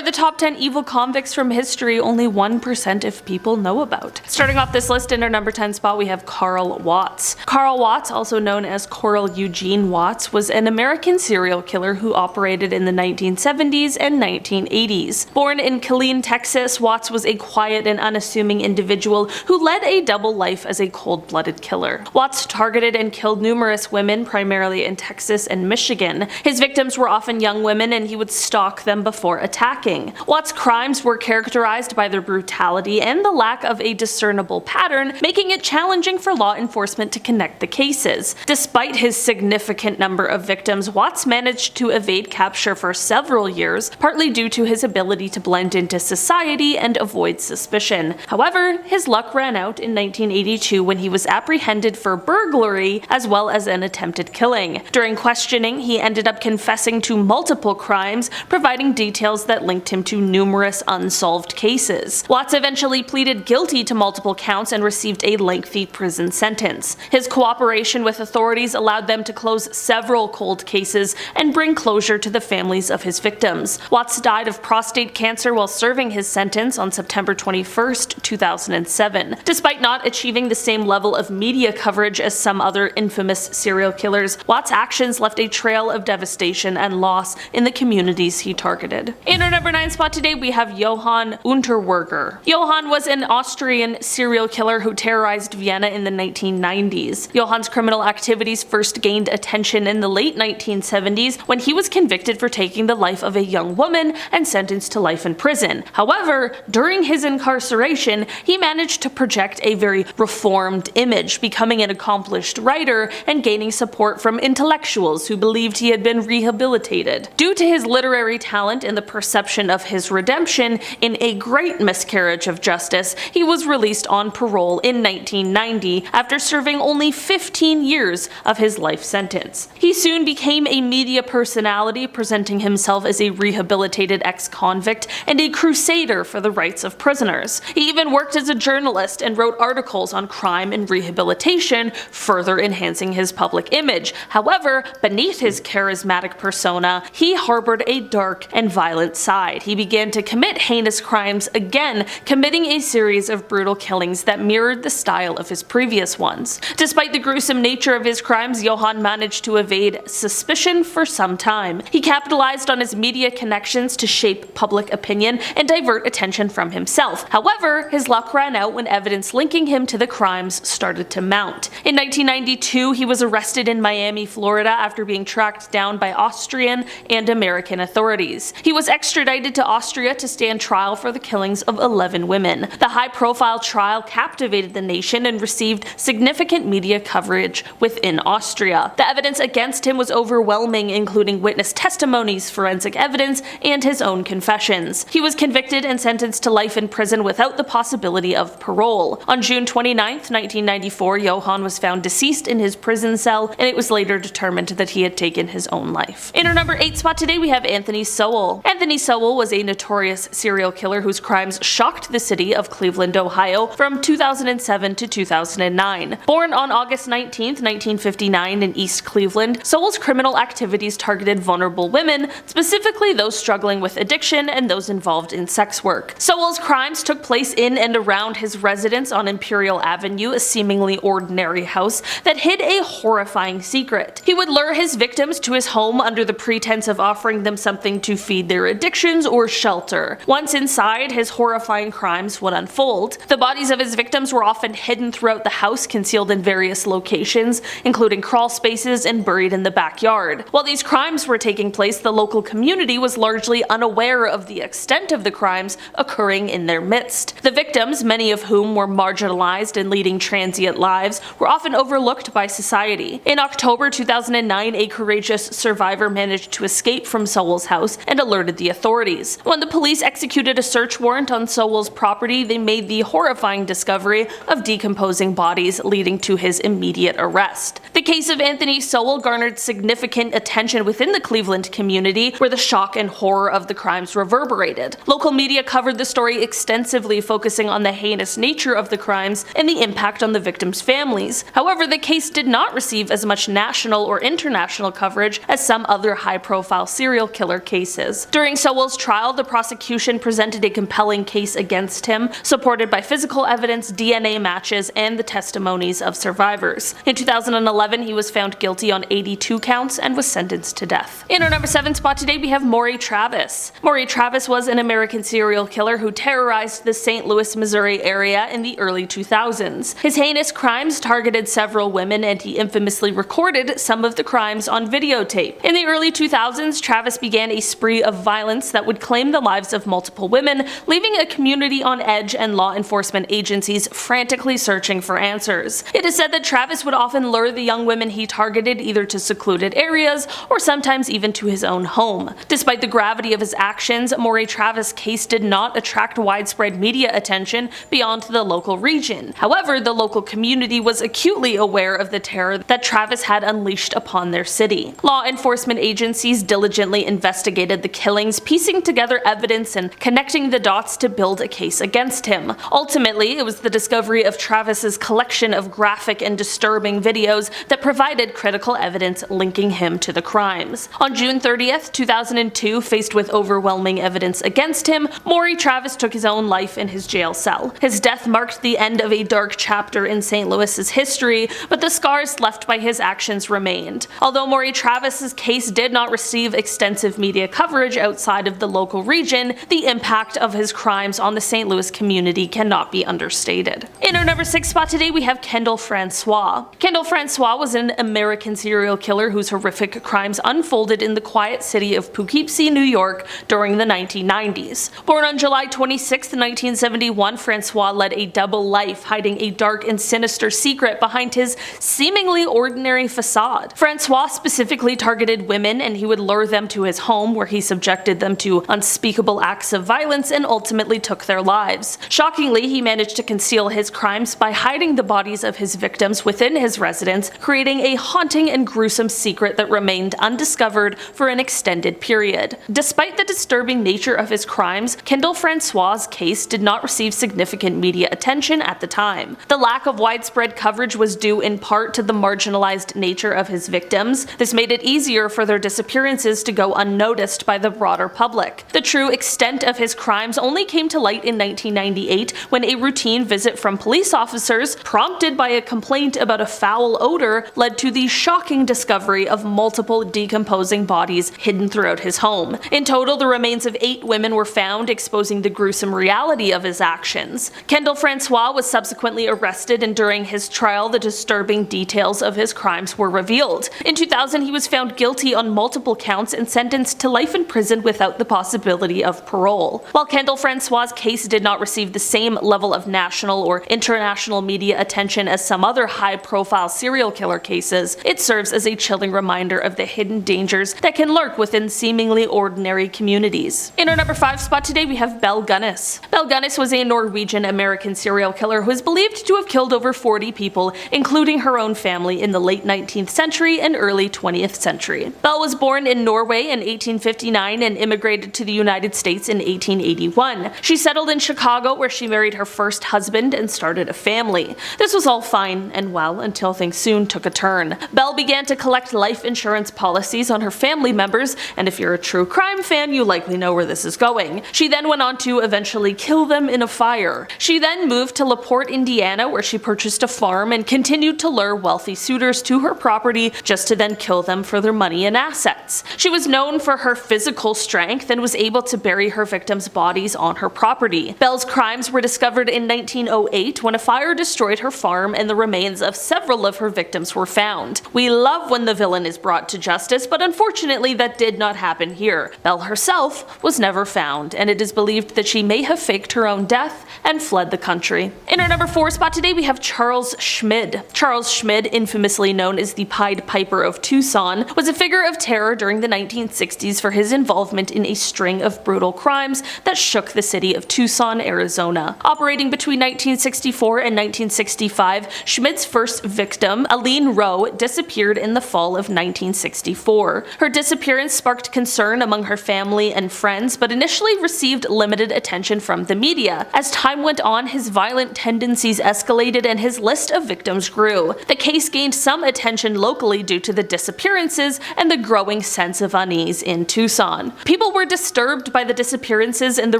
the top 10 evil convicts from history only 1% of people know about. Starting off this list in our number 10 spot, we have Carl Watts. Carl Watts, also known as Coral Eugene Watts, was an American serial killer who operated in the 1970s and 1980s. Born in Killeen, Texas, Watts was a quiet and unassuming individual who led a double life as a cold-blooded killer. Watts targeted and killed numerous women, primarily in Texas and Michigan. His victims were often young women, and he would stalk them before attacking. Watts' crimes were characterized by their brutality and the lack of a discernible pattern, making it challenging for law enforcement to connect the cases. Despite his significant number of victims, Watts managed to evade capture for several years, partly due to his ability to blend into society and avoid suspicion. However, his luck ran out in 1982 when he was apprehended for burglary as well as an attempted killing. During questioning, he ended up confessing to multiple crimes, providing details that linked him to numerous unsolved cases. Watts eventually pleaded guilty to multiple counts and received a lengthy prison sentence. His cooperation with authorities allowed them to close several cold cases and bring closure to the families of his victims. Watts died of prostate cancer while serving his sentence on September 21, 2007. Despite not achieving the same level of media coverage as some other infamous serial killers, Watts' actions left a trail of devastation and loss in the communities he targeted. In our number 9 spot today, we have Johann Unterweger. Johann was an Austrian serial killer who terrorized Vienna in the 1990s. Johann's criminal activities first gained attention in the late 1970s when he was convicted for taking the life of a young woman and sentenced to life in prison. However, during his incarceration, he managed to project a very reformed image, becoming an accomplished writer and gaining support from intellectuals who believed he had been rehabilitated. Due to his literary talent and the perception of his redemption in A Great Miscarriage of Justice, he was released on parole in 1990 after serving only 15 years of his life sentence. He soon became a media personality, presenting himself as a rehabilitated ex-convict and a crusader for the rights of prisoners. He even worked as a journalist and wrote articles on crime and rehabilitation, further enhancing his public image. However, beneath his charismatic persona, he harbored a dark and violent side. He began to commit heinous crimes again, committing a series of brutal killings that mirrored the style of his previous ones. Despite the gruesome nature of his crimes, Johann managed to evade suspicion for some time. He capitalized on his media connections to shape public opinion and divert attention from himself. However, his luck ran out when evidence linking him to the crimes started to mount. In 1992, he was arrested in Miami, Florida after being tracked down by Austrian and American authorities. He was extradited to Austria to stand trial for the killings of 11 women. The high-profile trial captivated the nation and received significant media coverage within Austria. The evidence against him was overwhelming, including witness testimonies, forensic evidence, and his own confessions. He was convicted and sentenced to life in prison without the possibility of parole. On June 29, 1994, Johann was found deceased in his prison cell, and it was later determined that he had taken his own life. In our number 8 spot today, we have Anthony Sowell. Anthony Sowell was a notorious serial killer whose crimes shocked the city of Cleveland, Ohio from 2007 to 2009. Born on August 19, 1959 in East Cleveland, Sowell's criminal activities targeted vulnerable women, specifically those struggling with addiction and those involved in sex work. Sowell's crimes took place in and around his residence on Imperial Avenue, a seemingly ordinary house that hid a horrifying secret. He would lure his victims to his home under the pretense of offering them something to feed their addictions or shelter. Once inside, his horrifying crimes would unfold. The bodies of his victims were often hidden throughout the house, concealed in various locations, including crawl spaces and buried in the backyard. While these crimes were taking place, the local community was largely unaware of the extent of the crimes occurring in their midst. The victims, many of whom were marginalized and leading transient lives, were often overlooked by society. In October 2009, a courageous survivor managed to escape from Sowell's house and alerted the authorities. When the police executed a search warrant on Sowell's property, they made the horrifying discovery of decomposing bodies, leading to his immediate arrest. The case of Anthony Sowell garnered significant attention within the Cleveland community, where the shock and horror of the crimes reverberated. Local media covered the story extensively, focusing on the heinous nature of the crimes and the impact on the victims' families. However, the case did not receive as much national or international coverage as some other high-profile serial killer cases. During Sowell's Bell's trial, the prosecution presented a compelling case against him, supported by physical evidence, DNA matches, and the testimonies of survivors. In 2011, he was found guilty on 82 counts and was sentenced to death. In our number 7 spot today, we have Maury Travis. Maury Travis was an American serial killer who terrorized the St. Louis, Missouri area in the early 2000s. His heinous crimes targeted several women, and he infamously recorded some of the crimes on videotape. In the early 2000s, Travis began a spree of violence that would claim the lives of multiple women, leaving a community on edge and law enforcement agencies frantically searching for answers. It is said that Travis would often lure the young women he targeted either to secluded areas or sometimes even to his own home. Despite the gravity of his actions, Maury Travis' case did not attract widespread media attention beyond the local region. However, the local community was acutely aware of the terror that Travis had unleashed upon their city. Law enforcement agencies diligently investigated the killings, piecing together evidence and connecting the dots to build a case against him. Ultimately, it was the discovery of Travis's collection of graphic and disturbing videos that provided critical evidence linking him to the crimes. On June 30th, 2002, faced with overwhelming evidence against him, Maury Travis took his own life in his jail cell. His death marked the end of a dark chapter in St. Louis's history, but the scars left by his actions remained. Although Maury Travis's case did not receive extensive media coverage outside of the local region, the impact of his crimes on the St. Louis community cannot be understated. In our number 6 spot today, we have Kendall Francois. Kendall Francois was an American serial killer whose horrific crimes unfolded in the quiet city of Poughkeepsie, New York during the 1990s. Born on July 26, 1971, Francois led a double life, hiding a dark and sinister secret behind his seemingly ordinary facade. Francois specifically targeted women, and he would lure them to his home where he subjected them to unspeakable acts of violence and ultimately took their lives. Shockingly, he managed to conceal his crimes by hiding the bodies of his victims within his residence, creating a haunting and gruesome secret that remained undiscovered for an extended period. Despite the disturbing nature of his crimes, Kendall Francois' case did not receive significant media attention at the time. The lack of widespread coverage was due in part to the marginalized nature of his victims. This made it easier for their disappearances to go unnoticed by the broader public. The true extent of his crimes only came to light in 1998 when a routine visit from police officers, prompted by a complaint about a foul odor, led to the shocking discovery of multiple decomposing bodies hidden throughout his home. In total, the remains of 8 women were found, exposing the gruesome reality of his actions. Kendall Francois was subsequently arrested, and during his trial, the disturbing details of his crimes were revealed. In 2000, he was found guilty on multiple counts and sentenced to life in prison without the possibility of parole. While Kendall Francois' case did not receive the same level of national or international media attention as some other high-profile serial killer cases, it serves as a chilling reminder of the hidden dangers that can lurk within seemingly ordinary communities. In our number 5 spot today, we have Belle Gunness. Belle Gunness was a Norwegian-American serial killer who is believed to have killed over 40 people, including her own family, in the late 19th century and early 20th century. Belle was born in Norway in 1859 and immigrated to the United States in 1881. She settled in Chicago, where she married her first husband and started a family. This was all fine and well until things soon took a turn. Belle began to collect life insurance policies on her family members, and if you're a true crime fan, you likely know where this is going. She then went on to eventually kill them in a fire. She then moved to LaPorte, Indiana, where she purchased a farm and continued to lure wealthy suitors to her property just to then kill them for their money and assets. She was known for her physical strength and was able to bury her victims' bodies on her property. Belle's crimes were discovered in 1908 when a fire destroyed her farm and the remains of several of her victims were found. We love when the villain is brought to justice, but unfortunately that did not happen here. Belle herself was never found, and it is believed that she may have faked her own death and fled the country. In our number 4 spot today, we have Charles Schmid. Charles Schmid, infamously known as the Pied Piper of Tucson, was a figure of terror during the 1960s for his involvement in a string of brutal crimes that shook the city of Tucson, Arizona. Operating between 1964 and 1965, Schmid's first victim, Aline Rowe, disappeared in the fall of 1964. Her disappearance sparked concern among her family and friends, but initially received limited attention from the media. As time went on, his violent tendencies escalated and his list of victims grew. The case gained some attention locally due to the disappearances and the growing sense of unease in Tucson. People were were disturbed by the disappearances and the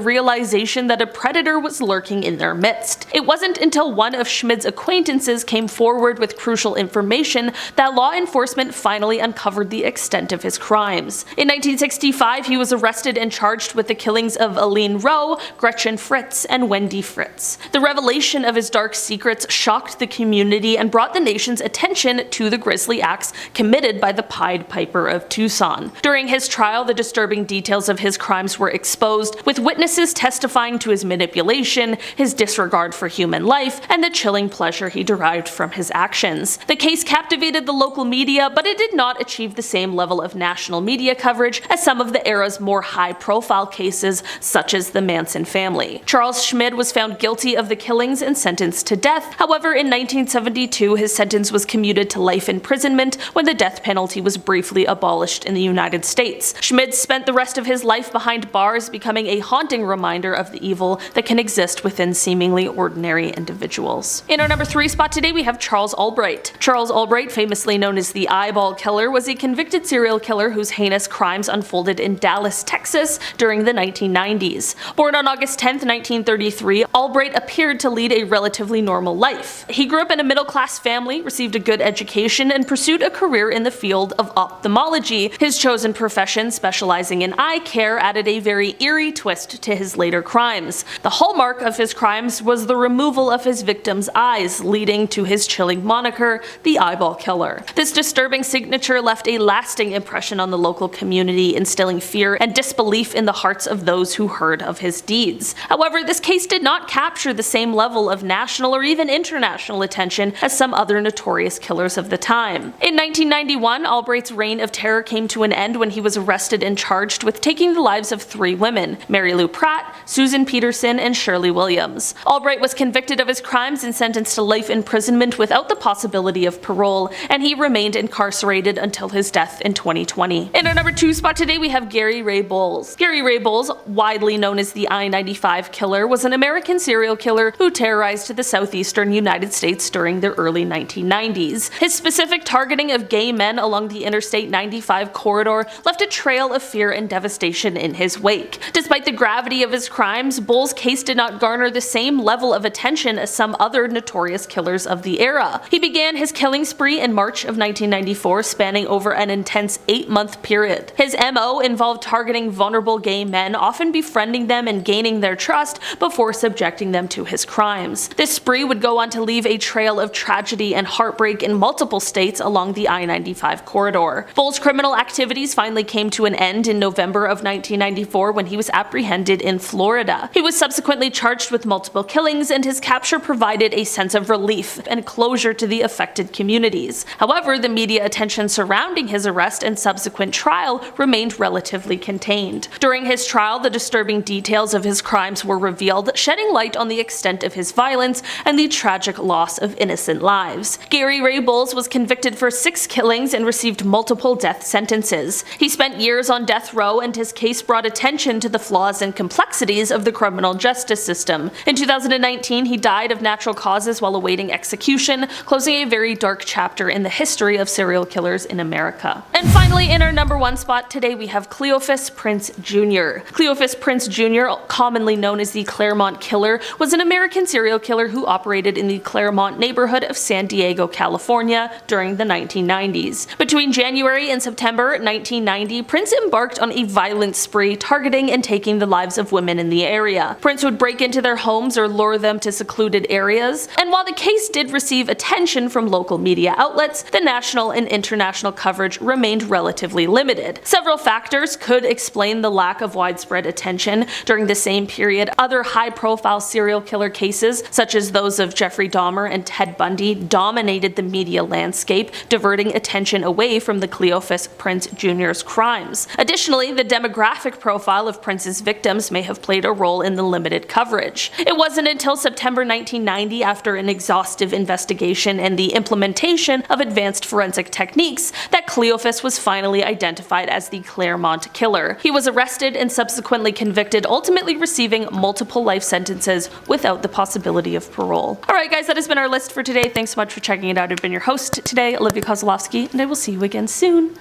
realization that a predator was lurking in their midst. It wasn't until one of Schmid's acquaintances came forward with crucial information that law enforcement finally uncovered the extent of his crimes. In 1965, he was arrested and charged with the killings of Aline Rowe, Gretchen Fritz, and Wendy Fritz. The revelation of his dark secrets shocked the community and brought the nation's attention to the grisly acts committed by the Pied Piper of Tucson. During his trial, the disturbing details of his crimes were exposed, with witnesses testifying to his manipulation, his disregard for human life, and the chilling pleasure he derived from his actions. The case captivated the local media, but it did not achieve the same level of national media coverage as some of the era's more high-profile cases, such as the Manson family. Charles Schmid was found guilty of the killings and sentenced to death. However, in 1972, his sentence was commuted to life imprisonment when the death penalty was briefly abolished in the United States. Schmid spent the rest of his life behind bars, becoming a haunting reminder of the evil that can exist within seemingly ordinary individuals. In our number 3 spot today, we have Charles Albright. Charles Albright, famously known as the Eyeball Killer, was a convicted serial killer whose heinous crimes unfolded in Dallas, Texas during the 1990s. Born on August 10, 1933, Albright appeared to lead a relatively normal life. He grew up in a middle-class family, received a good education, and pursued a career in the field of ophthalmology. His chosen profession, specializing in eye care, added a very eerie twist to his later crimes. The hallmark of his crimes was the removal of his victims' eyes, leading to his chilling moniker, the Eyeball Killer. This disturbing signature left a lasting impression on the local community, instilling fear and disbelief in the hearts of those who heard of his deeds. However, this case did not capture the same level of national or even international attention as some other notorious killers of the time. In 1991, Albright's reign of terror came to an end when he was arrested and charged with taking the lives of 3 women, Mary Lou Pratt, Susan Peterson, and Shirley Williams. Albright was convicted of his crimes and sentenced to life imprisonment without the possibility of parole, and he remained incarcerated until his death in 2020. In our number 2 spot today, we have Gary Ray Bowles. Gary Ray Bowles, widely known as the I-95 Killer, was an American serial killer who terrorized the southeastern United States during the early 1990s. His specific targeting of gay men along the Interstate 95 corridor left a trail of fear and devastation in his wake. Despite the gravity of his crimes, Bowles' case did not garner the same level of attention as some other notorious killers of the era. He began his killing spree in March of 1994, spanning over an intense 8-month period. His MO involved targeting vulnerable gay men, often befriending them and gaining their trust before subjecting them to his crimes. This spree would go on to leave a trail of tragedy and heartbreak in multiple states along the I-95 corridor. Bowles' criminal activities finally came to an end in November of 1994 when he was apprehended in Florida. He was subsequently charged with multiple killings, and his capture provided a sense of relief and closure to the affected communities. However, the media attention surrounding his arrest and subsequent trial remained relatively contained. During his trial, the disturbing details of his crimes were revealed, shedding light on the extent of his violence and the tragic loss of innocent lives. Gary Ray Bowles was convicted for 6 killings and received multiple death sentences. He spent years on death row, and his case brought attention to the flaws and complexities of the criminal justice system. In 2019, he died of natural causes while awaiting execution, closing a very dark chapter in the history of serial killers in America. And finally, in our number 1 spot today, we have Cleophus Prince Jr. Cleophus Prince Jr., commonly known as the Claremont Killer, was an American serial killer who operated in the Claremont neighborhood of San Diego, California during the 1990s. Between January and September 1990, Prince embarked on a violent spree targeting and taking the lives of women in the area. Prince would break into their homes or lure them to secluded areas, and while the case did receive attention from local media outlets, the national and international coverage remained relatively limited. Several factors could explain the lack of widespread attention. During the same period, other high-profile serial killer cases, such as those of Jeffrey Dahmer and Ted Bundy, dominated the media landscape, diverting attention away from the Cleophus Prince Jr.'s crimes. Additionally, the demographic profile of Prince's victims may have played a role in the limited coverage. It wasn't until September 1990, after an exhaustive investigation and the implementation of advanced forensic techniques, that Cleophus was finally identified as the Claremont Killer. He was arrested and subsequently convicted, ultimately receiving multiple life sentences without the possibility of parole. Alright guys, that has been our list for today. Thanks so much for checking it out. I've been your host today, Olivia Kozlowski, and I will see you again soon.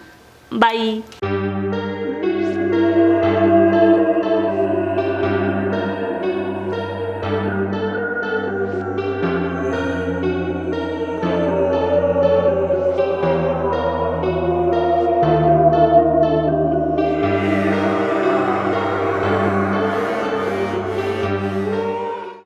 Bye!